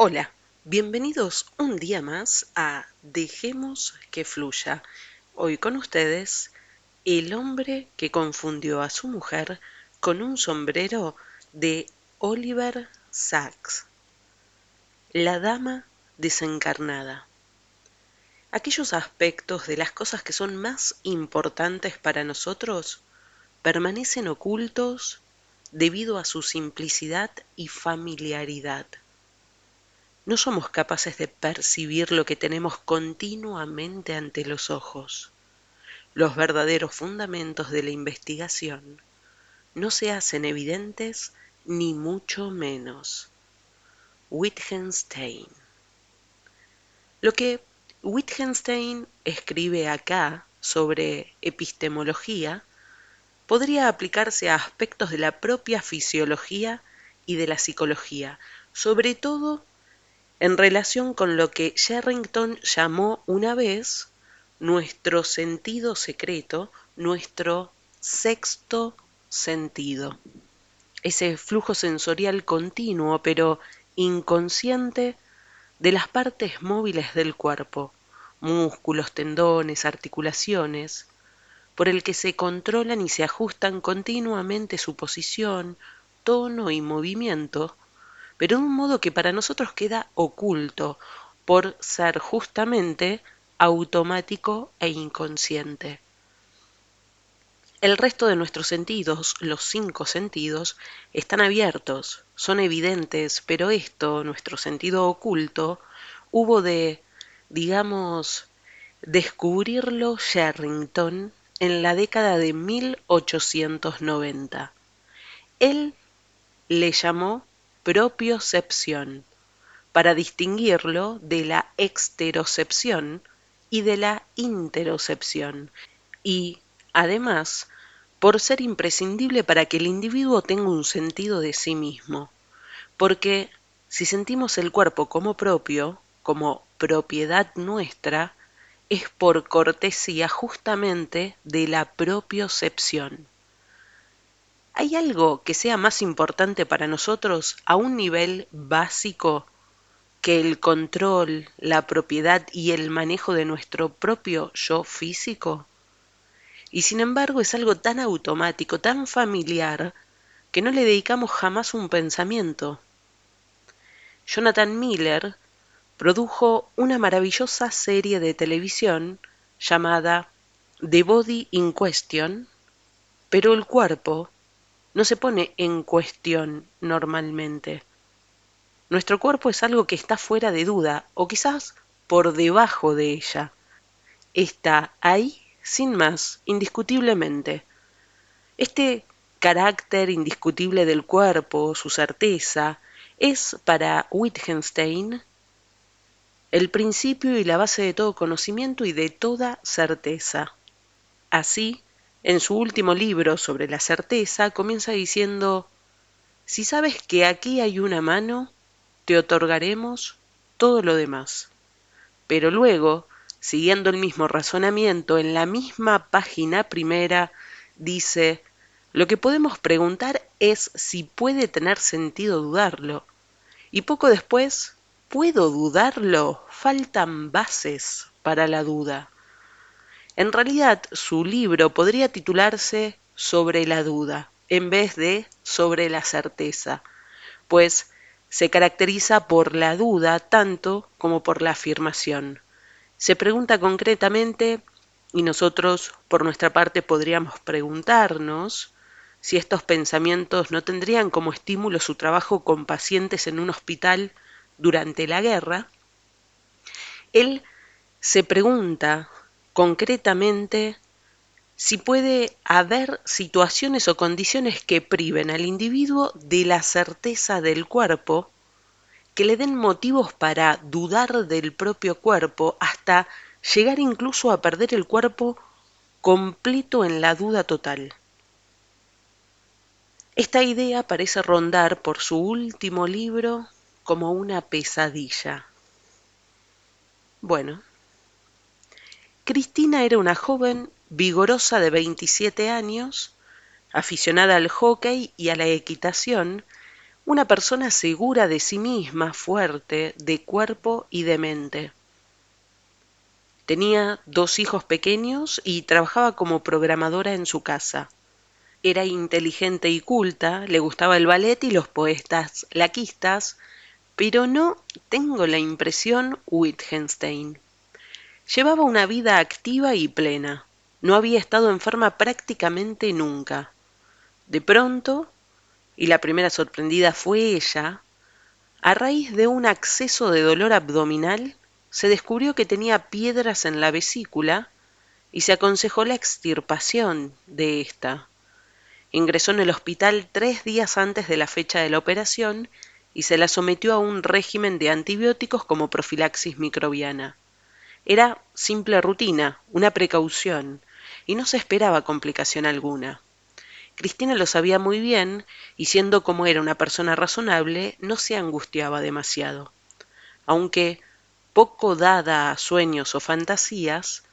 Hola, bienvenidos un día más a Dejemos que fluya. Hoy con ustedes, el hombre que confundió a su mujer con un sombrero de Oliver Sacks. La dama desencarnada. Aquellos aspectos de las cosas que son más importantes para nosotros permanecen ocultos debido a su simplicidad y familiaridad. No somos capaces de percibir lo que tenemos continuamente ante los ojos. Los verdaderos fundamentos de la investigación no se hacen evidentes ni mucho menos. Wittgenstein. Lo que Wittgenstein escribe acá sobre epistemología podría aplicarse a aspectos de la propia fisiología y de la psicología, sobre todo en relación con lo que Sherrington llamó una vez nuestro sentido secreto, nuestro sexto sentido. Ese flujo sensorial continuo pero inconsciente de las partes móviles del cuerpo, músculos, tendones, articulaciones, por el que se controlan y se ajustan continuamente su posición, tono y movimiento, pero de un modo que para nosotros queda oculto por ser justamente automático e inconsciente. El resto de nuestros sentidos, los 5 sentidos, están abiertos, son evidentes, pero esto, nuestro sentido oculto, hubo de, digamos, descubrirlo Sherrington en la década de 1890. Él le llamó propiocepción, para distinguirlo de la exterocepción y de la interocepción, y, además, por ser imprescindible para que el individuo tenga un sentido de sí mismo, porque si sentimos el cuerpo como propio, como propiedad nuestra, es por cortesía justamente de la propiocepción. ¿Hay algo que sea más importante para nosotros a un nivel básico que el control, la propiedad y el manejo de nuestro propio yo físico? Y sin embargo es algo tan automático, tan familiar, que no le dedicamos jamás un pensamiento. Jonathan Miller produjo una maravillosa serie de televisión llamada The Body in Question, pero el cuerpo no se pone en cuestión normalmente. Nuestro cuerpo es algo que está fuera de duda, o quizás por debajo de ella. Está ahí, sin más, indiscutiblemente. Este carácter indiscutible del cuerpo, su certeza, es para Wittgenstein el principio y la base de todo conocimiento y de toda certeza. Así, en su último libro sobre la certeza, comienza diciendo: si sabes que aquí hay una mano, te otorgaremos todo lo demás. Pero luego, siguiendo el mismo razonamiento, en la misma página primera, dice: lo que podemos preguntar es si puede tener sentido dudarlo. Y poco después: ¿puedo dudarlo? Faltan bases para la duda. En realidad, su libro podría titularse Sobre la duda, en vez de Sobre la certeza, pues se caracteriza por la duda tanto como por la afirmación. Se pregunta concretamente, y nosotros por nuestra parte podríamos preguntarnos, si estos pensamientos no tendrían como estímulo su trabajo con pacientes en un hospital durante la guerra. Él se pregunta concretamente si puede haber situaciones o condiciones que priven al individuo de la certeza del cuerpo, que le den motivos para dudar del propio cuerpo, hasta llegar incluso a perder el cuerpo completo en la duda total. Esta idea parece rondar por su último libro como una pesadilla. Bueno, Cristina era una joven vigorosa de 27 años, aficionada al hockey y a la equitación, una persona segura de sí misma, fuerte, de cuerpo y de mente. Tenía 2 hijos pequeños y trabajaba como programadora en su casa. Era inteligente y culta, le gustaba el ballet y los poetas laquistas, pero no tengo la impresión Wittgenstein. Llevaba una vida activa y plena. No había estado enferma prácticamente nunca. De pronto, y la primera sorprendida fue ella, a raíz de un acceso de dolor abdominal, se descubrió que tenía piedras en la vesícula y se aconsejó la extirpación de esta. Ingresó en el hospital 3 días antes de la fecha de la operación y se la sometió a un régimen de antibióticos como profilaxis microbiana. Era simple rutina, una precaución, y no se esperaba complicación alguna. Cristina lo sabía muy bien y siendo como era una persona razonable, no se angustiaba demasiado. Aunque poco dada a sueños o fantasías,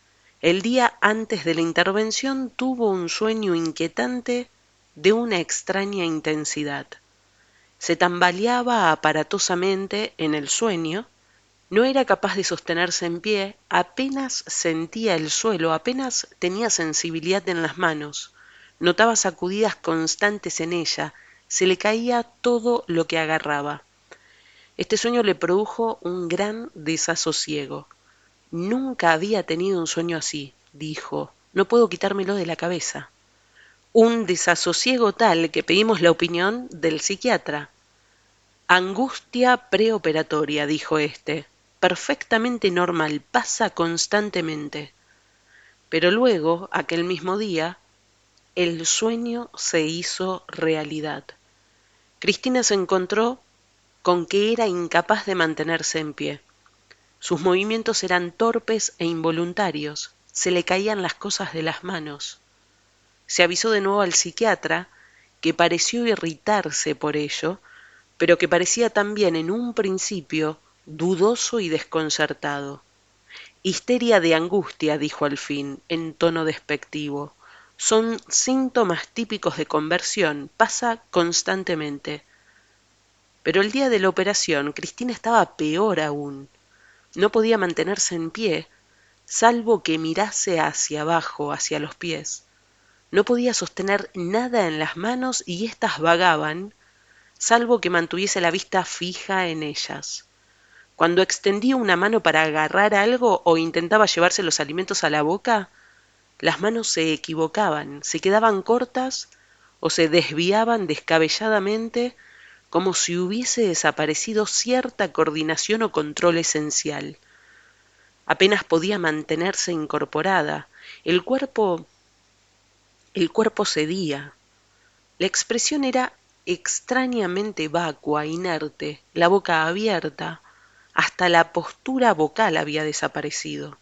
el día antes de la intervención tuvo un sueño inquietante de una extraña intensidad. Se tambaleaba aparatosamente en el sueño, no era capaz de sostenerse en pie, apenas sentía el suelo, apenas tenía sensibilidad en las manos, notaba sacudidas constantes en ella, se le caía todo lo que agarraba. Este sueño le produjo un gran desasosiego. Nunca había tenido un sueño así, dijo, no puedo quitármelo de la cabeza. Un desasosiego tal que pedimos la opinión del psiquiatra. Angustia preoperatoria, dijo este. Perfectamente normal, pasa constantemente. Pero luego, aquel mismo día, el sueño se hizo realidad. Cristina se encontró con que era incapaz de mantenerse en pie. Sus movimientos eran torpes e involuntarios, se le caían las cosas de las manos. Se avisó de nuevo al psiquiatra, que pareció irritarse por ello, pero que parecía también en un principio dudoso y desconcertado. Histeria de angustia, dijo al fin, en tono despectivo. Son síntomas típicos de conversión, pasa constantemente. Pero el día de la operación, Cristina estaba peor aún. No podía mantenerse en pie, salvo que mirase hacia abajo, hacia los pies. No podía sostener nada en las manos y éstas vagaban, salvo que mantuviese la vista fija en ellas. Cuando extendía una mano para agarrar algo o intentaba llevarse los alimentos a la boca, las manos se equivocaban, se quedaban cortas o se desviaban descabelladamente como si hubiese desaparecido cierta coordinación o control esencial. Apenas podía mantenerse incorporada. El cuerpo cedía. La expresión era extrañamente vacua, inerte, la boca abierta, hasta la postura vocal había desaparecido.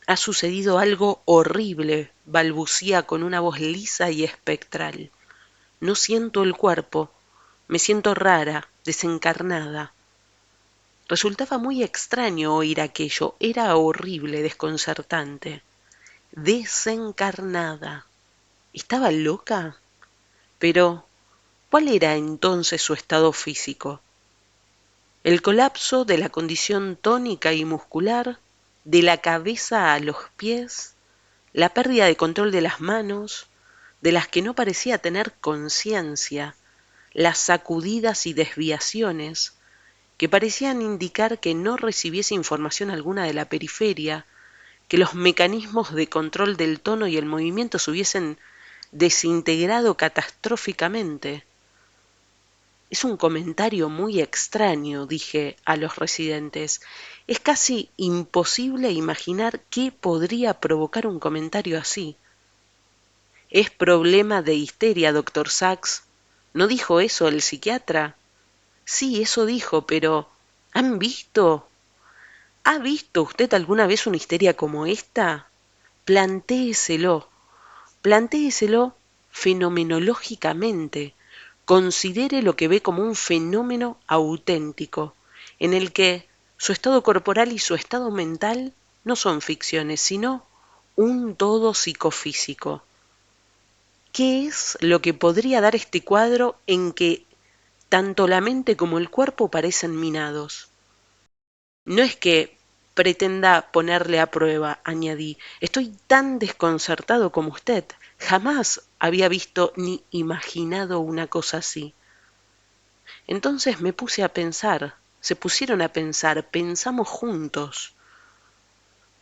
Ha sucedido algo horrible, balbucía con una voz lisa y espectral. No siento el cuerpo, me siento rara, desencarnada. Resultaba muy extraño oír aquello, era horrible, desconcertante. Desencarnada. ¿Estaba loca? Pero, ¿cuál era entonces su estado físico? El colapso de la condición tónica y muscular, de la cabeza a los pies, la pérdida de control de las manos, de las que no parecía tener conciencia, las sacudidas y desviaciones, que parecían indicar que no recibiese información alguna de la periferia, que los mecanismos de control del tono y el movimiento se hubiesen desintegrado catastróficamente. Es un comentario muy extraño, dije a los residentes. Es casi imposible imaginar qué podría provocar un comentario así. Es problema de histeria, doctor Sachs. ¿No dijo eso el psiquiatra? Sí, eso dijo, pero ¿han visto? ¿Ha visto usted alguna vez una histeria como esta? Plantéeselo, plantéeselo fenomenológicamente. Considere lo que ve como un fenómeno auténtico, en el que su estado corporal y su estado mental no son ficciones, sino un todo psicofísico. ¿Qué es lo que podría dar este cuadro en que Tanto la mente como el cuerpo parecen minados. No es que pretenda ponerle a prueba, añadí. Estoy tan desconcertado como usted. Jamás había visto ni imaginado una cosa así. Entonces me puse a pensar, se pusieron a pensar, pensamos juntos.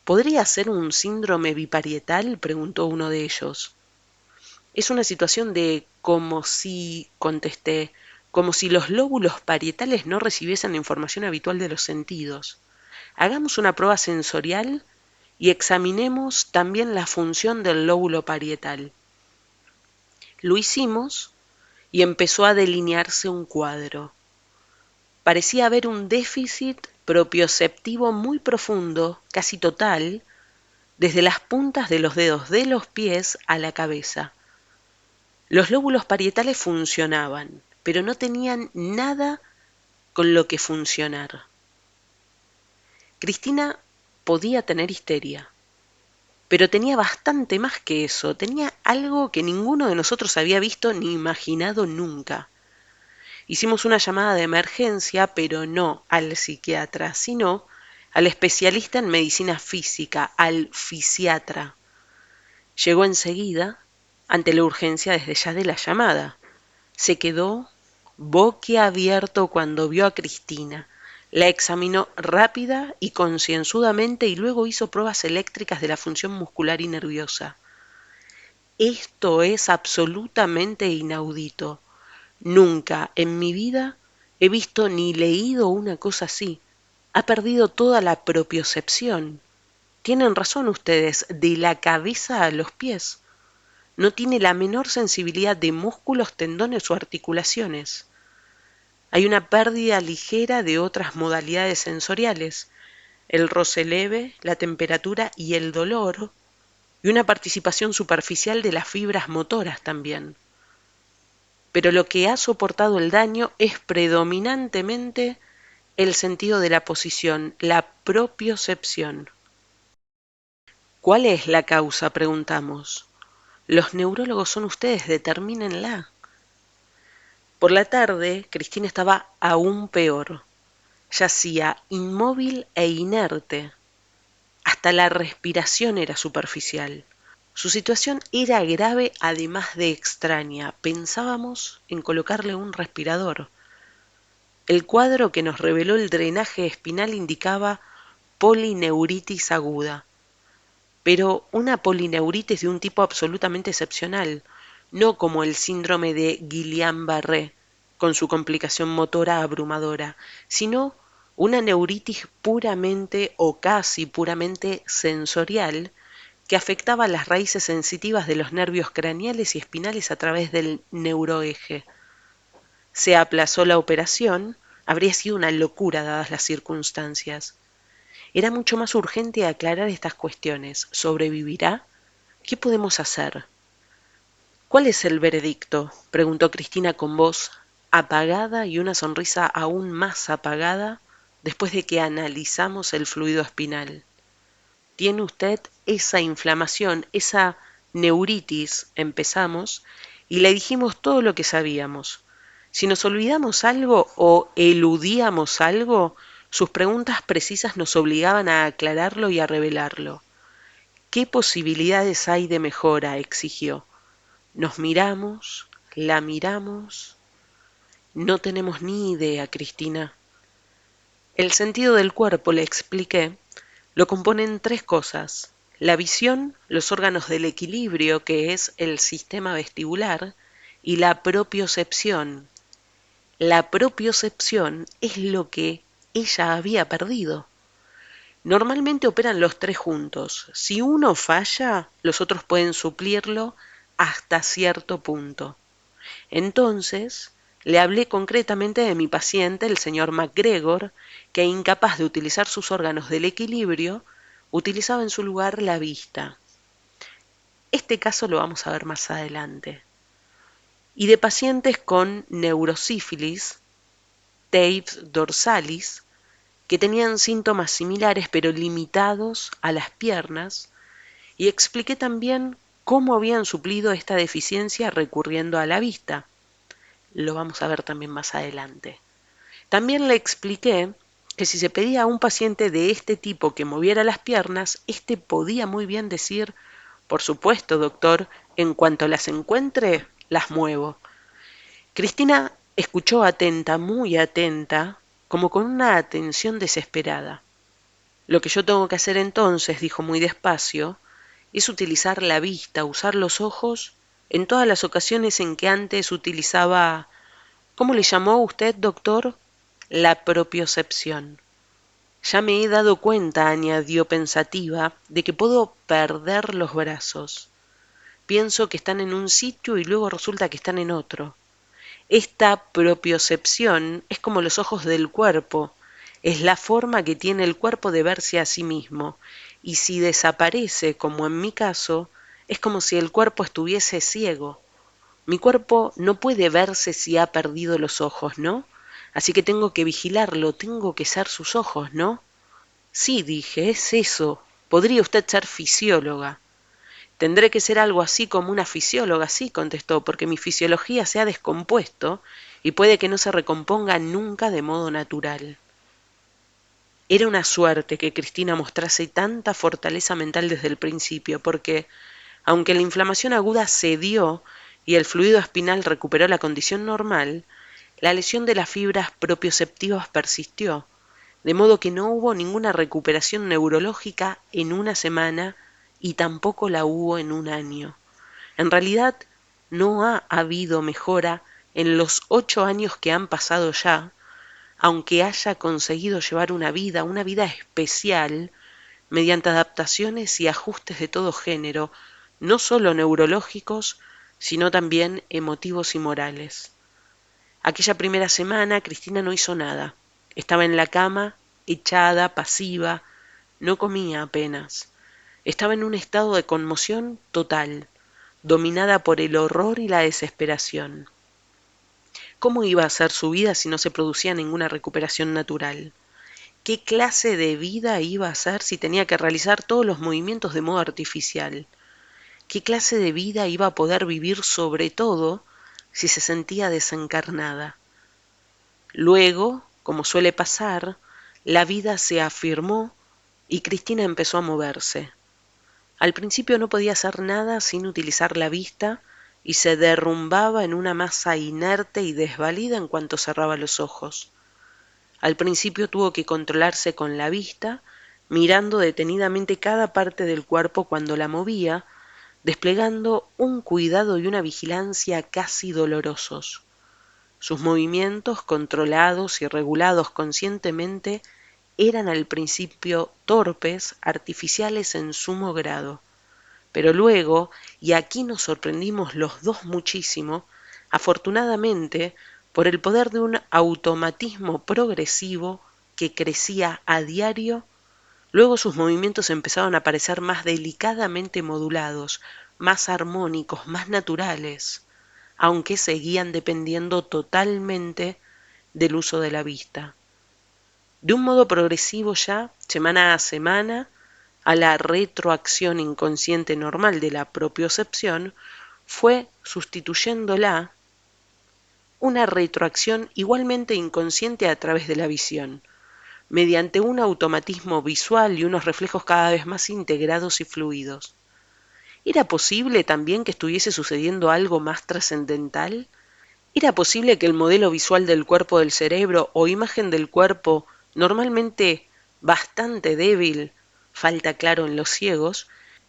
¿Podría ser un síndrome biparietal?, preguntó uno de ellos. Es una situación de como si, contesté, como si los lóbulos parietales no recibiesen la información habitual de los sentidos. Hagamos una prueba sensorial y examinemos también la función del lóbulo parietal. Lo hicimos y empezó a delinearse un cuadro. Parecía haber un déficit propioceptivo muy profundo, casi total, desde las puntas de los dedos de los pies a la cabeza. Los lóbulos parietales funcionaban, pero no tenían nada con lo que funcionar. Cristina podía tener histeria, pero tenía bastante más que eso, tenía algo que ninguno de nosotros había visto ni imaginado nunca. Hicimos una llamada de emergencia, pero no al psiquiatra, sino al especialista en medicina física, al fisiatra. Llegó enseguida, ante la urgencia desde ya de la llamada. Se quedó boquiabierto cuando vio a Cristina. La examinó rápida y concienzudamente y luego hizo pruebas eléctricas de la función muscular y nerviosa. Esto es absolutamente inaudito. Nunca en mi vida he visto ni leído una cosa así. Ha perdido toda la propiocepción. Tienen razón ustedes, de la cabeza a los pies. No tiene la menor sensibilidad de músculos, tendones o articulaciones. Hay una pérdida ligera de otras modalidades sensoriales, el roce leve, la temperatura y el dolor, y una participación superficial de las fibras motoras también. Pero lo que ha soportado el daño es predominantemente el sentido de la posición, la propiocepción. ¿Cuál es la causa?, preguntamos. Los neurólogos son ustedes, determínenla. Por la tarde, Cristina estaba aún peor. Yacía inmóvil e inerte. Hasta la respiración era superficial. Su situación era grave, además de extraña. Pensábamos en colocarle un respirador. El cuadro que nos reveló el drenaje espinal indicaba polineuritis aguda, pero una polineuritis de un tipo absolutamente excepcional, no como el síndrome de Guillain-Barré, con su complicación motora abrumadora, sino una neuritis puramente o casi puramente sensorial que afectaba las raíces sensitivas de los nervios craneales y espinales a través del neuroeje. Se aplazó la operación, habría sido una locura dadas las circunstancias. Era mucho más urgente aclarar estas cuestiones. ¿Sobrevivirá? ¿Qué podemos hacer? ¿Cuál es el veredicto?, preguntó Cristina con voz apagada y una sonrisa aún más apagada después de que analizamos el fluido espinal. Tiene usted esa inflamación, esa neuritis, empezamos, y le dijimos todo lo que sabíamos. Si nos olvidamos algo o eludíamos algo, sus preguntas precisas nos obligaban a aclararlo y a revelarlo. ¿Qué posibilidades hay de mejora?, exigió. Nos miramos, la miramos. No tenemos ni idea, Cristina. El sentido del cuerpo, le expliqué, lo componen tres cosas: la visión, los órganos del equilibrio, que es el sistema vestibular, y la propiocepción. La propiocepción es lo que ella había perdido. Normalmente operan los tres juntos. Si uno falla, los otros pueden suplirlo hasta cierto punto. Entonces, le hablé concretamente de mi paciente, el señor MacGregor, que incapaz de utilizar sus órganos del equilibrio, utilizaba en su lugar la vista. Este caso lo vamos a ver más adelante. Y de pacientes con neurosífilis, Taves dorsalis, que tenían síntomas similares pero limitados a las piernas, y expliqué también cómo habían suplido esta deficiencia recurriendo a la vista. lo vamos a ver también más adelante. También le expliqué que si se pedía a un paciente de este tipo que moviera las piernas, éste podía muy bien decir, por supuesto, doctor, en cuanto las encuentre, las muevo. Cristina escuchó atenta, muy atenta, como con una atención desesperada. Lo que yo tengo que hacer entonces, dijo muy despacio, es utilizar la vista, usar los ojos en todas las ocasiones en que antes utilizaba, ¿cómo le llamó usted, doctor? La propiocepción. Ya me he dado cuenta, añadió pensativa, de que puedo perder los brazos. Pienso que están en un sitio y luego resulta que están en otro. Esta propiocepción es como los ojos del cuerpo, es la forma que tiene el cuerpo de verse a sí mismo, y si desaparece, como en mi caso, es como si el cuerpo estuviese ciego. Mi cuerpo no puede verse si ha perdido los ojos, ¿no? Así que tengo que vigilarlo, tengo que ser sus ojos, ¿no? Sí, dije, es eso. Podría usted ser fisióloga. Tendré que ser algo así como una fisióloga, sí, contestó, porque mi fisiología se ha descompuesto y puede que no se recomponga nunca de modo natural. Era una suerte que Cristina mostrase tanta fortaleza mental desde el principio, porque, aunque la inflamación aguda cedió y el fluido espinal recuperó la condición normal, la lesión de las fibras propioceptivas persistió, de modo que no hubo ninguna recuperación neurológica en una semana y tampoco la hubo en un año. En realidad, no ha habido mejora en los 8 años que han pasado ya, aunque haya conseguido llevar una vida especial, mediante adaptaciones y ajustes de todo género, no solo neurológicos, sino también emotivos y morales. Aquella primera semana Cristina no hizo nada. Estaba en la cama, echada, pasiva, no comía apenas. Estaba en un estado de conmoción total, dominada por el horror y la desesperación. ¿Cómo iba a ser su vida si no se producía ninguna recuperación natural? ¿Qué clase de vida iba a ser si tenía que realizar todos los movimientos de modo artificial? ¿Qué clase de vida iba a poder vivir sobre todo si se sentía desencarnada? Luego, como suele pasar, la vida se afirmó y Cristina empezó a moverse. Al principio no podía hacer nada sin utilizar la vista y se derrumbaba en una masa inerte y desvalida en cuanto cerraba los ojos. Al principio tuvo que controlarse con la vista, mirando detenidamente cada parte del cuerpo cuando la movía, desplegando un cuidado y una vigilancia casi dolorosos. Sus movimientos, controlados y regulados conscientemente, eran al principio torpes, artificiales en sumo grado. Pero luego, y aquí nos sorprendimos los dos muchísimo, afortunadamente, por el poder de un automatismo progresivo que crecía a diario, luego sus movimientos empezaron a parecer más delicadamente modulados, más armónicos, más naturales, aunque seguían dependiendo totalmente del uso de la vista. De un modo progresivo ya, semana a semana, a la retroacción inconsciente normal de la propiocepción, fue sustituyéndola una retroacción igualmente inconsciente a través de la visión, mediante un automatismo visual y unos reflejos cada vez más integrados y fluidos. ¿Era posible también que estuviese sucediendo algo más trascendental? ¿Era posible que el modelo visual del cuerpo del cerebro o imagen del cuerpo, normalmente bastante débil, falta claro en los ciegos,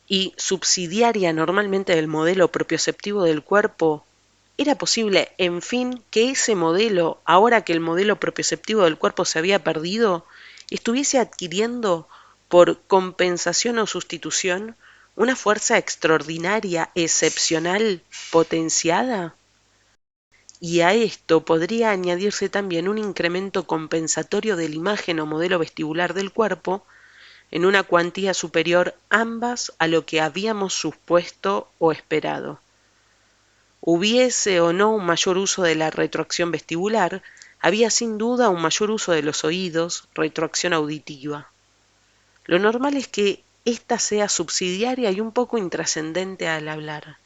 y subsidiaria normalmente del modelo propioceptivo del cuerpo, era posible, en fin, que ese modelo, ahora que el modelo propioceptivo del cuerpo se había perdido, estuviese adquiriendo, por compensación o sustitución, una fuerza extraordinaria, excepcional, potenciada? Y a esto podría añadirse también un incremento compensatorio de la imagen o modelo vestibular del cuerpo en una cuantía superior ambas a lo que habíamos supuesto o esperado. Hubiese o no un mayor uso de la retroacción vestibular, había sin duda un mayor uso de los oídos, retroacción auditiva. Lo normal es que ésta sea subsidiaria y un poco intrascendente al hablar.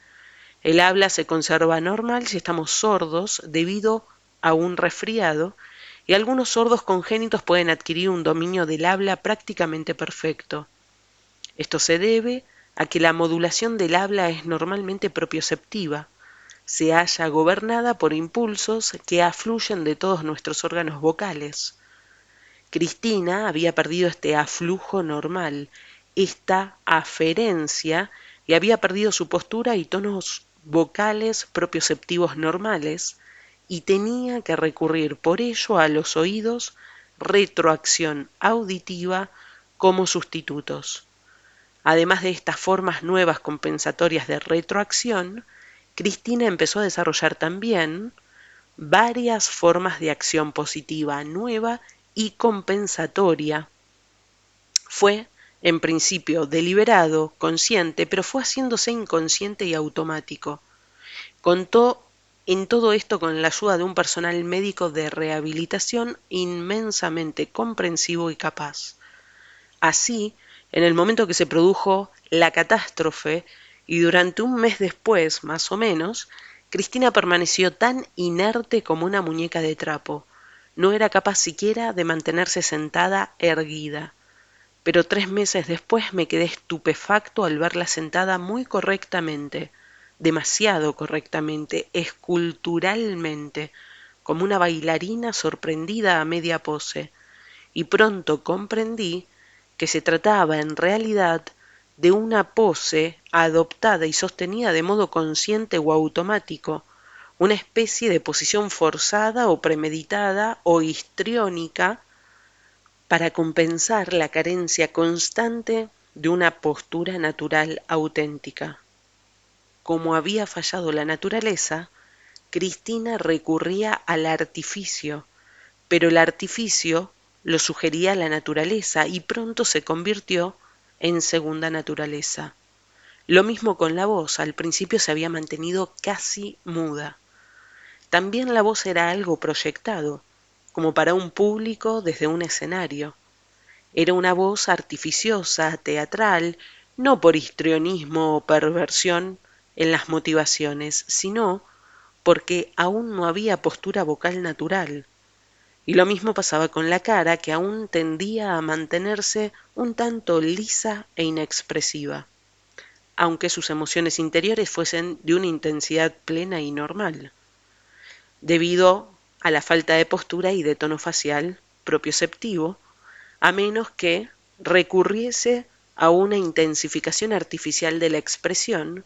El habla se conserva normal si estamos sordos debido a un resfriado, y algunos sordos congénitos pueden adquirir un dominio del habla prácticamente perfecto. Esto se debe a que la modulación del habla es normalmente propioceptiva, se halla gobernada por impulsos que afluyen de todos nuestros órganos vocales. Cristina había perdido este aflujo normal, esta aferencia, y había perdido su postura y tonos vocales propioceptivos normales, y tenía que recurrir por ello a los oídos, retroacción auditiva como sustitutos. Además de estas formas nuevas compensatorias de retroacción, Cristina empezó a desarrollar también varias formas de acción positiva nueva y compensatoria. Fue, en principio, deliberado, consciente, pero fue haciéndose inconsciente y automático. Contó en todo esto con la ayuda de un personal médico de rehabilitación inmensamente comprensivo y capaz. Así, en el momento que se produjo la catástrofe, y durante un mes después, más o menos, Cristina permaneció tan inerte como una muñeca de trapo. No era capaz siquiera de mantenerse sentada erguida. Pero 3 meses después me quedé estupefacto al verla sentada muy correctamente, demasiado correctamente, esculturalmente, como una bailarina sorprendida a media pose, y pronto comprendí que se trataba en realidad de una pose adoptada y sostenida de modo consciente o automático, una especie de posición forzada o premeditada o histriónica para compensar la carencia constante de una postura natural auténtica. Como había fallado la naturaleza, Cristina recurría al artificio, pero el artificio lo sugería la naturaleza y pronto se convirtió en segunda naturaleza. Lo mismo con la voz, al principio se había mantenido casi muda. También la voz era algo proyectado, como para un público desde un escenario. Era una voz artificiosa, teatral, no por histrionismo o perversión en las motivaciones, sino porque aún no había postura vocal natural. Y lo mismo pasaba con la cara, que aún tendía a mantenerse un tanto lisa e inexpresiva, aunque sus emociones interiores fuesen de una intensidad plena y normal, debido a la falta de postura y de tono facial propioceptivo, a menos que recurriese a una intensificación artificial de la expresión,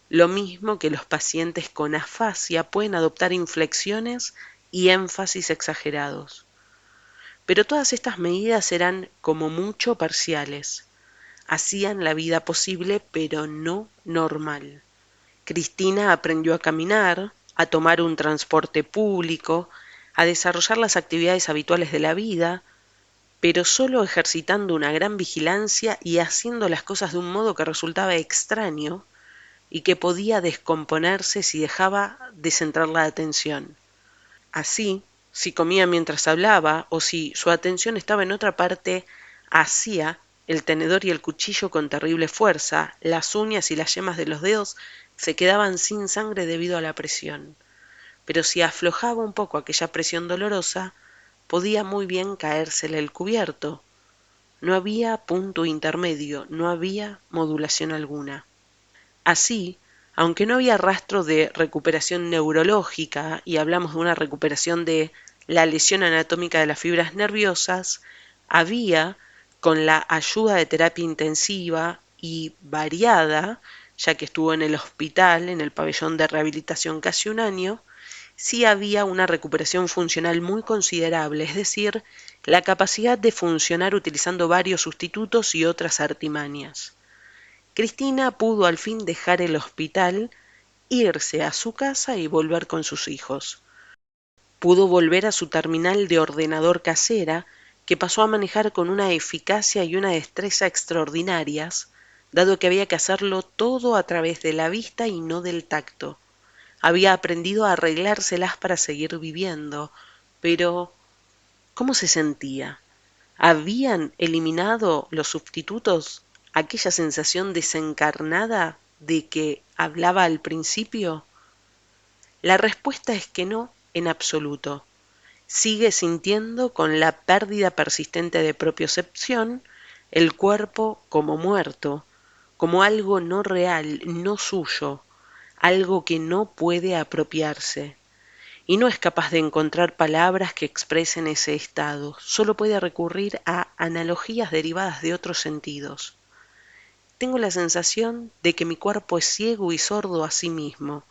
lo mismo que los pacientes con afasia pueden adoptar inflexiones y énfasis exagerados. Pero todas estas medidas eran como mucho parciales. Hacían la vida posible, pero no normal. Cristina aprendió a caminar, a tomar un transporte público, a desarrollar las actividades habituales de la vida, pero solo ejercitando una gran vigilancia y haciendo las cosas de un modo que resultaba extraño y que podía descomponerse si dejaba de centrar la atención. Así, si comía mientras hablaba o si su atención estaba en otra parte, hacía el tenedor y el cuchillo con terrible fuerza, las uñas y las yemas de los dedos se quedaban sin sangre debido a la presión. Pero si aflojaba un poco aquella presión dolorosa, podía muy bien caérsele el cubierto. No había punto intermedio, no había modulación alguna. Así, aunque no había rastro de recuperación neurológica, y hablamos de una recuperación de la lesión anatómica de las fibras nerviosas, había, con la ayuda de terapia intensiva y variada, ya que estuvo en el hospital, en el pabellón de rehabilitación casi un año, sí había una recuperación funcional muy considerable, es decir, la capacidad de funcionar utilizando varios sustitutos y otras artimañas. Cristina pudo al fin dejar el hospital, irse a su casa y volver con sus hijos. Pudo volver a su terminal de ordenador casera, que pasó a manejar con una eficacia y una destreza extraordinarias, dado que había que hacerlo todo a través de la vista y no del tacto. Había aprendido a arreglárselas para seguir viviendo, pero ¿cómo se sentía? ¿Habían eliminado los sustitutos aquella sensación desencarnada de que hablaba al principio? La respuesta es que no, en absoluto. Sigue sintiendo con la pérdida persistente de propiocepción el cuerpo como muerto, como algo no real, no suyo, algo que no puede apropiarse. Y no es capaz de encontrar palabras que expresen ese estado, solo puede recurrir a analogías derivadas de otros sentidos. Tengo la sensación de que mi cuerpo es ciego y sordo a sí mismo,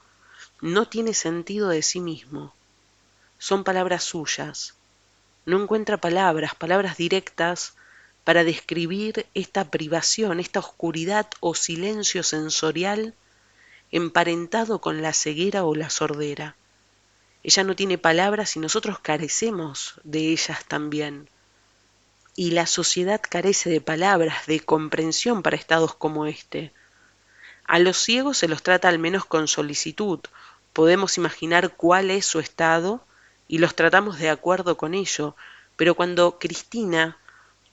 no tiene sentido de sí mismo. Son palabras suyas. No encuentra palabras directas para describir esta privación, esta oscuridad o silencio sensorial emparentado con la ceguera o la sordera. Ella no tiene palabras y nosotros carecemos de ellas también. Y la sociedad carece de palabras, de comprensión para estados como este. A los ciegos se los trata al menos con solicitud. Podemos imaginar cuál es su estado y los tratamos de acuerdo con ello. Pero cuando Cristina,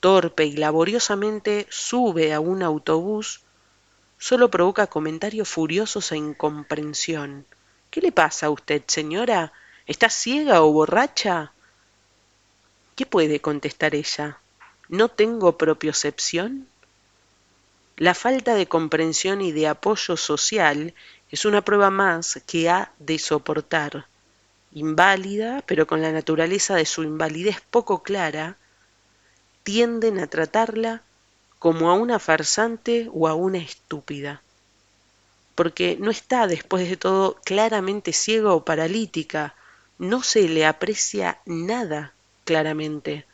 torpe y laboriosamente, sube a un autobús, solo provoca comentarios furiosos e incomprensión. ¿Qué le pasa a usted, señora? ¿Está ciega o borracha? ¿Qué puede contestar ella? ¿No tengo propiocepción? La falta de comprensión y de apoyo social es una prueba más que ha de soportar. Inválida, pero con la naturaleza de su invalidez poco clara, tienden a tratarla como a una farsante o a una estúpida. Porque no está, después de todo, claramente ciega o paralítica, no se le aprecia nada claramente.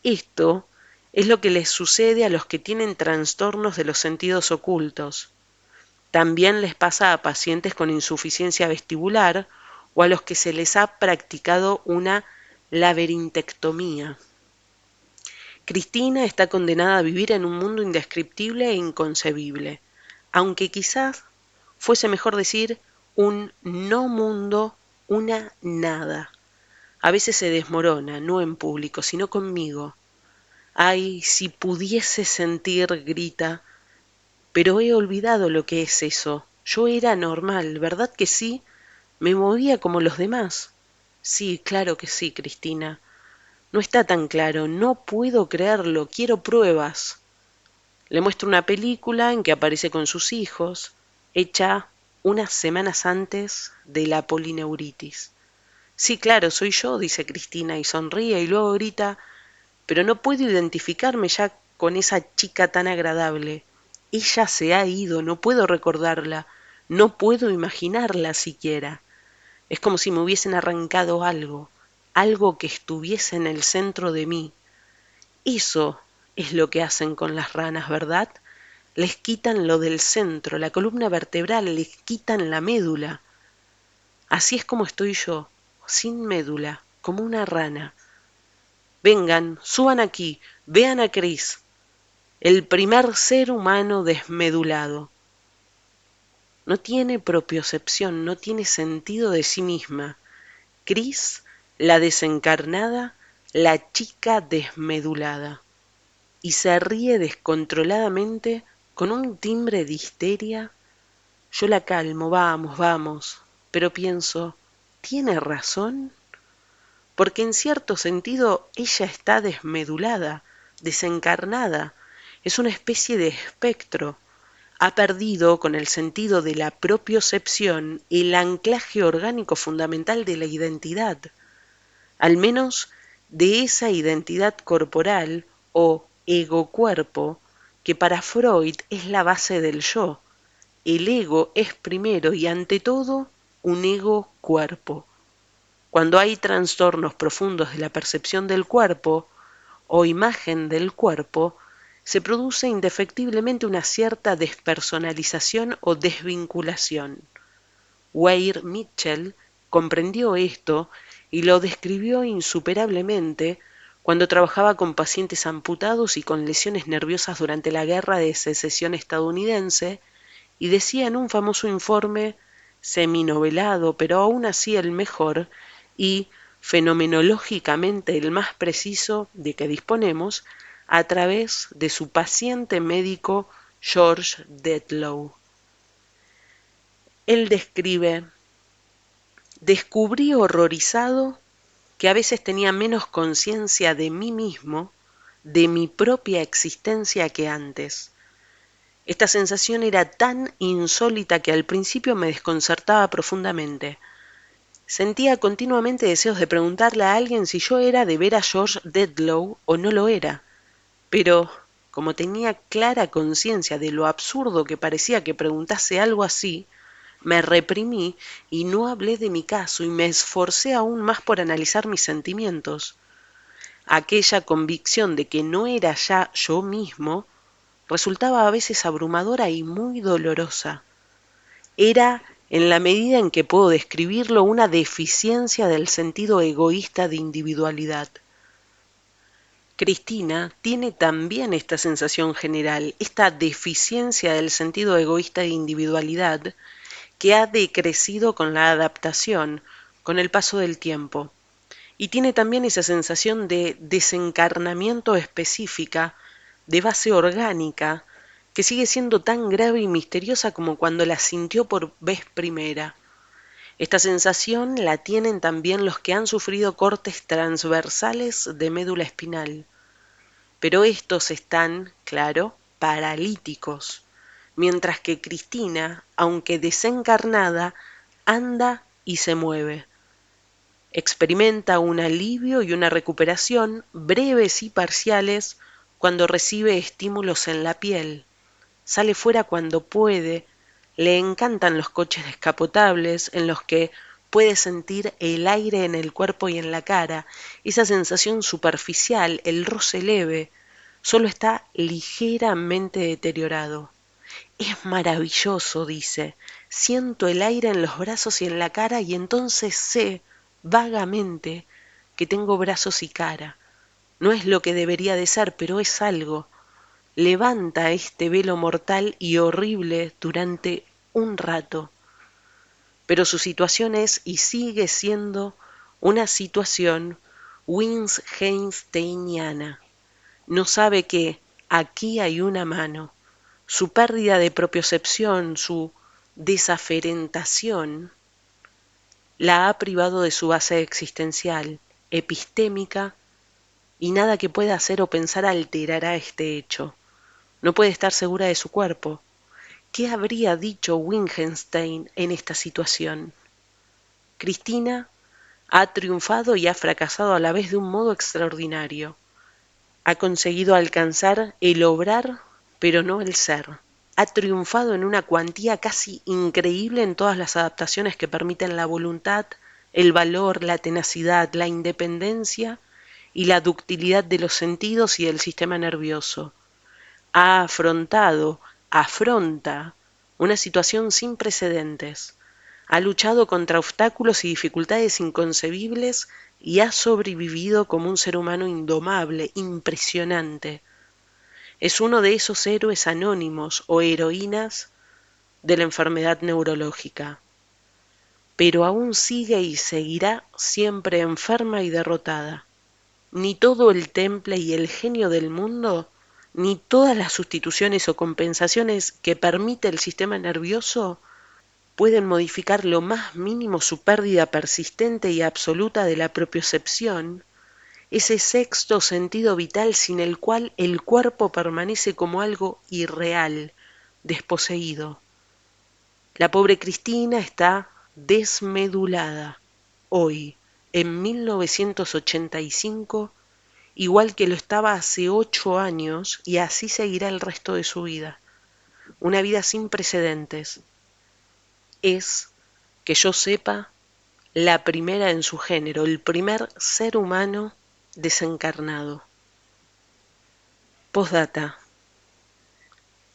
Esto es lo que les sucede a los que tienen trastornos de los sentidos ocultos. También les pasa a pacientes con insuficiencia vestibular o a los que se les ha practicado una laberintectomía. Cristina está condenada a vivir en un mundo indescriptible e inconcebible, aunque quizás fuese mejor decir un no mundo, una nada. A veces se desmorona, no en público, sino conmigo. Ay, si pudiese sentir, grita, pero he olvidado lo que es eso. Yo era normal, ¿verdad que sí? Me movía como los demás. Sí, claro que sí, Cristina. No está tan claro, no puedo creerlo, quiero pruebas. Le muestro una película en que aparece con sus hijos, hecha unas semanas antes de la polineuritis. Sí, claro, soy yo, dice Cristina y sonríe y luego grita, pero no puedo identificarme ya con esa chica tan agradable. Ella se ha ido, no puedo recordarla, no puedo imaginarla siquiera. Es como si me hubiesen arrancado algo, algo que estuviese en el centro de mí. Eso es lo que hacen con las ranas, ¿verdad? Les quitan lo del centro, la columna vertebral, les quitan la médula. Así es como estoy yo, sin médula, como una rana. Vengan, suban aquí, vean a Chris, el primer ser humano desmedulado. No tiene propiocepción, no tiene sentido de sí misma. Chris, la desencarnada, la chica desmedulada. Y se ríe descontroladamente con un timbre de histeria. Yo la calmo, vamos, vamos, pero pienso, ¿tiene razón? Porque en cierto sentido ella está desmedulada, desencarnada, es una especie de espectro. Ha perdido, con el sentido de la propiocepción, el anclaje orgánico fundamental de la identidad, al menos de esa identidad corporal o ego-cuerpo que para Freud es la base del yo. El ego es primero y ante todo un ego-cuerpo. Cuando hay trastornos profundos de la percepción del cuerpo o imagen del cuerpo, se produce indefectiblemente una cierta despersonalización o desvinculación. Weir Mitchell comprendió esto y lo describió insuperablemente cuando trabajaba con pacientes amputados y con lesiones nerviosas durante la Guerra de Secesión estadounidense, y decía en un famoso informe, seminovelado, pero aún así el mejor, y fenomenológicamente el más preciso de que disponemos, a través de su paciente médico George Detlow. Él describe: descubrí horrorizado que a veces tenía menos conciencia de mí mismo, de mi propia existencia que antes. Esta sensación era tan insólita que al principio me desconcertaba profundamente. Sentía continuamente deseos de preguntarle a alguien si yo era de veras George Dedlow o no lo era, pero como tenía clara conciencia de lo absurdo que parecía que preguntase algo así, me reprimí y no hablé de mi caso y me esforcé aún más por analizar mis sentimientos. Aquella convicción de que no era ya yo mismo resultaba a veces abrumadora y muy dolorosa. Era, en la medida en que puedo describirlo, una deficiencia del sentido egoísta de individualidad. Cristina tiene también esta sensación general, esta deficiencia del sentido egoísta de individualidad que ha decrecido con la adaptación, con el paso del tiempo. Y tiene también esa sensación de desencarnamiento específica, de base orgánica, que sigue siendo tan grave y misteriosa como cuando la sintió por vez primera. Esta sensación la tienen también los que han sufrido cortes transversales de médula espinal, pero estos están, claro, paralíticos, mientras que Cristina, aunque desencarnada, anda y se mueve. Experimenta un alivio y una recuperación breves y parciales cuando recibe estímulos en la piel. Sale fuera cuando puede. Le encantan los coches descapotables en los que puede sentir el aire en el cuerpo y en la cara, esa sensación superficial, el roce leve. Solo está ligeramente deteriorado. Es maravilloso, dice. Siento el aire en los brazos y en la cara y entonces sé, vagamente, que tengo brazos y cara. No es lo que debería de ser, pero es algo. Levanta este velo mortal y horrible durante un rato. Pero su situación es y sigue siendo una situación Wittgensteiniana. No sabe que aquí hay una mano. Su pérdida de propiocepción, su desaferentación, la ha privado de su base existencial, epistémica, y nada que pueda hacer o pensar alterará este hecho. No puede estar segura de su cuerpo. ¿Qué habría dicho Wittgenstein en esta situación? Cristina ha triunfado y ha fracasado a la vez de un modo extraordinario. Ha conseguido alcanzar el obrar, pero no el ser. Ha triunfado en una cuantía casi increíble en todas las adaptaciones que permiten la voluntad, el valor, la tenacidad, la independencia y la ductilidad de los sentidos y del sistema nervioso. Ha afronta una situación sin precedentes. Ha luchado contra obstáculos y dificultades inconcebibles y ha sobrevivido como un ser humano indomable, impresionante. Es uno de esos héroes anónimos o heroínas de la enfermedad neurológica, pero aún sigue y seguirá siempre enferma y derrotada. Ni todo el temple y el genio del mundo, ni todas las sustituciones o compensaciones que permite el sistema nervioso pueden modificar lo más mínimo su pérdida persistente y absoluta de la propiocepción, ese sexto sentido vital sin el cual el cuerpo permanece como algo irreal, desposeído. La pobre Cristina está desmedulada hoy, en 1985, igual que lo estaba hace 8 años, y así seguirá el resto de su vida. Una vida sin precedentes. Es, que yo sepa, la primera en su género, el primer ser humano desencarnado. Postdata.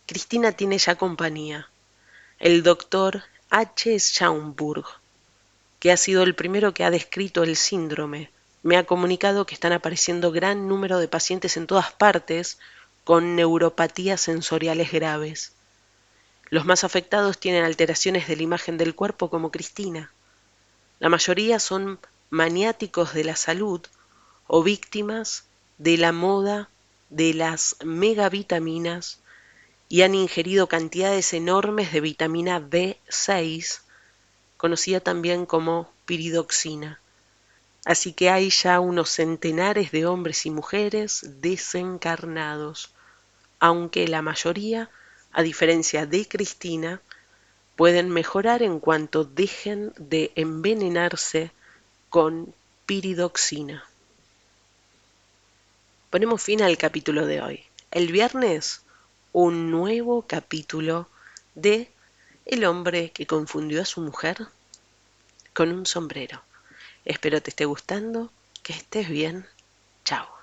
Cristina tiene ya compañía. El doctor H. Schaumburg, que ha sido el primero que ha descrito el síndrome, me ha comunicado que están apareciendo gran número de pacientes en todas partes con neuropatías sensoriales graves. Los más afectados tienen alteraciones de la imagen del cuerpo como Cristina. La mayoría son maniáticos de la salud o víctimas de la moda de las megavitaminas y han ingerido cantidades enormes de vitamina B6, conocida también como piridoxina. Así que hay ya unos centenares de hombres y mujeres desencarnados, aunque la mayoría, a diferencia de Cristina, pueden mejorar en cuanto dejen de envenenarse con piridoxina. Ponemos fin al capítulo de hoy. El viernes, un nuevo capítulo de El hombre que confundió a su mujer con un sombrero. Espero te esté gustando, que estés bien. Chao.